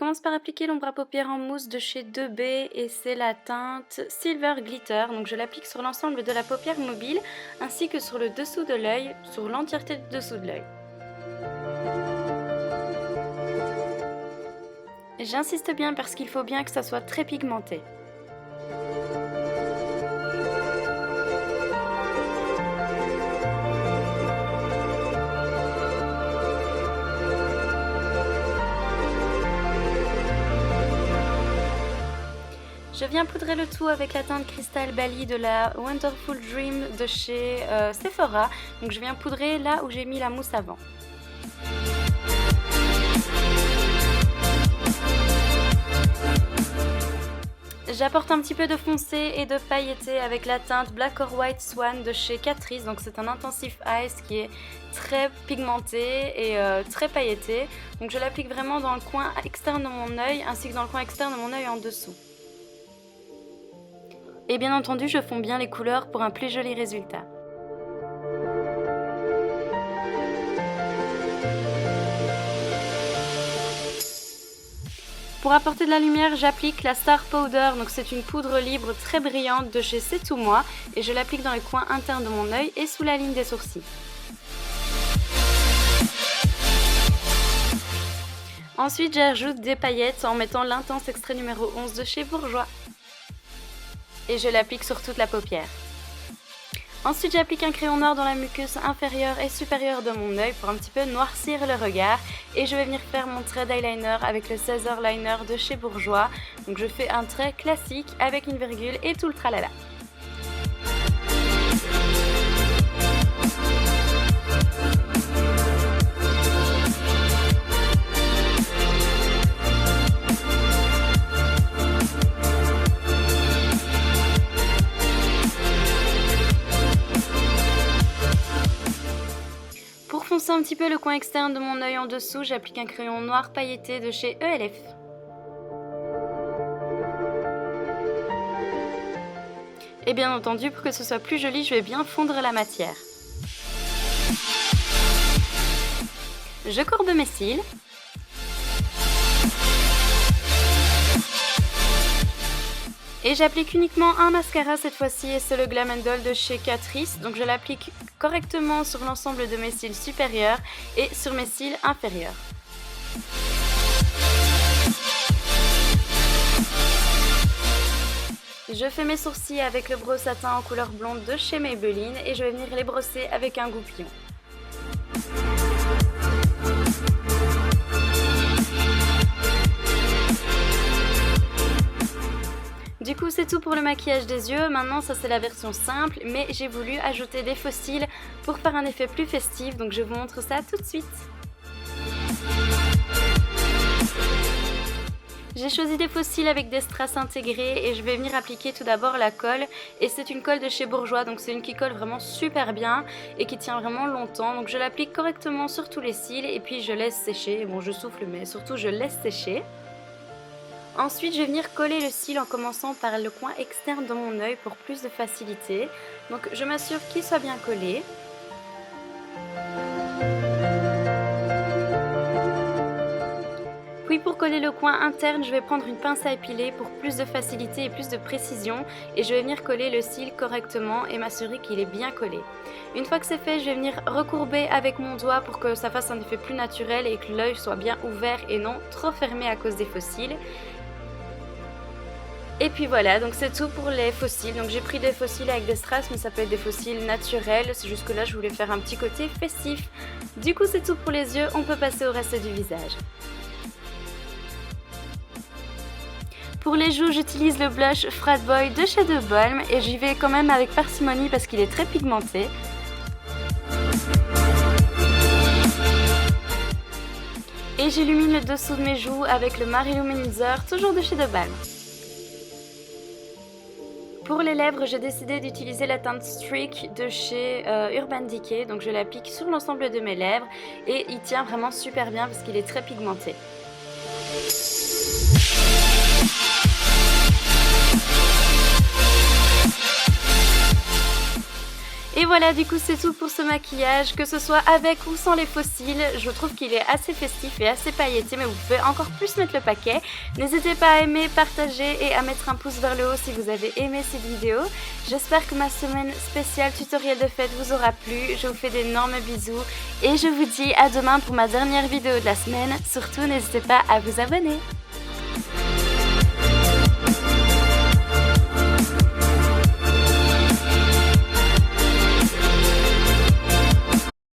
commence par appliquer l'ombre à paupières en mousse de chez 2B et c'est la teinte Silver Glitter. Donc je l'applique sur l'ensemble de la paupière mobile ainsi que sur le dessous de l'œil, sur l'entièreté du dessous de l'œil. J'insiste bien parce qu'il faut bien que ça soit très pigmenté. Je viens poudrer le tout avec la teinte Crystal Bali de la Wonderful Dream de chez Sephora. Donc je viens poudrer là où j'ai mis la mousse avant. J'apporte un petit peu de foncé et de pailleté avec la teinte Black or White Swan de chez Catrice. Donc c'est un intensif ice qui est très pigmenté et très pailleté. Donc je l'applique vraiment dans le coin externe de mon œil ainsi que dans le coin externe de mon œil en dessous. Et bien entendu, je fonds bien les couleurs pour un plus joli résultat. Pour apporter de la lumière, j'applique la Star Powder, donc c'est une poudre libre très brillante de chez C'est Tout Moi et je l'applique dans les coins internes de mon œil et sous la ligne des sourcils. Ensuite, j'ajoute des paillettes en mettant l'intense extrait numéro 11 de chez Bourjois. Et je l'applique sur toute la paupière. Ensuite, j'applique un crayon noir dans la muqueuse inférieure et supérieure de mon œil pour un petit peu noircir le regard. Et je vais venir faire mon trait d'eyeliner avec le Caesar Liner de chez Bourjois. Donc je fais un trait classique avec une virgule et tout le tralala. Pour foncer un petit peu le coin externe de mon œil en dessous, j'applique un crayon noir pailleté de chez ELF. Et bien entendu, pour que ce soit plus joli, je vais bien fondre la matière. Je courbe mes cils. Et j'applique uniquement un mascara cette fois-ci et c'est le Glam & Doll de chez Catrice. Donc je l'applique correctement sur l'ensemble de mes cils supérieurs et sur mes cils inférieurs. Je fais mes sourcils avec le brosse à teint en couleur blonde de chez Maybelline et je vais venir les brosser avec un goupillon. Du coup c'est tout pour le maquillage des yeux, maintenant ça c'est la version simple mais j'ai voulu ajouter des faux cils pour faire un effet plus festif donc je vous montre ça tout de suite. J'ai choisi des faux cils avec des strass intégrés et je vais venir appliquer tout d'abord la colle et c'est une colle de chez Bourjois donc c'est une qui colle vraiment super bien et qui tient vraiment longtemps donc je l'applique correctement sur tous les cils et puis je laisse sécher, bon je souffle mais surtout je laisse sécher. Ensuite, je vais venir coller le cil en commençant par le coin externe de mon œil pour plus de facilité. Donc, je m'assure qu'il soit bien collé. Puis pour coller le coin interne, je vais prendre une pince à épiler pour plus de facilité et plus de précision. Et je vais venir coller le cil correctement et m'assurer qu'il est bien collé. Une fois que c'est fait, je vais venir recourber avec mon doigt pour que ça fasse un effet plus naturel et que l'œil soit bien ouvert et non trop fermé à cause des faux cils. Et puis voilà, donc c'est tout pour les faux cils. Donc j'ai pris des faux cils avec des strass, mais ça peut être des faux cils naturels. C'est juste que là, je voulais faire un petit côté festif. Du coup, c'est tout pour les yeux. On peut passer au reste du visage. Pour les joues, j'utilise le blush Frat Boy de chez De Balm et j'y vais quand même avec parcimonie parce qu'il est très pigmenté. Et j'illumine le dessous de mes joues avec le Mariluminizer, toujours de chez De Balm. Pour les lèvres, j'ai décidé d'utiliser la teinte Streak de chez Urban Decay. Donc je l'applique sur l'ensemble de mes lèvres et il tient vraiment super bien parce qu'il est très pigmenté. Et voilà, du coup c'est tout pour ce maquillage, que ce soit avec ou sans les fossiles, je trouve qu'il est assez festif et assez pailleté, mais vous pouvez encore plus mettre le paquet. N'hésitez pas à aimer, partager et à mettre un pouce vers le haut si vous avez aimé cette vidéo. J'espère que ma semaine spéciale tutoriel de fête vous aura plu, je vous fais d'énormes bisous et je vous dis à demain pour ma dernière vidéo de la semaine. Surtout n'hésitez pas à vous abonner.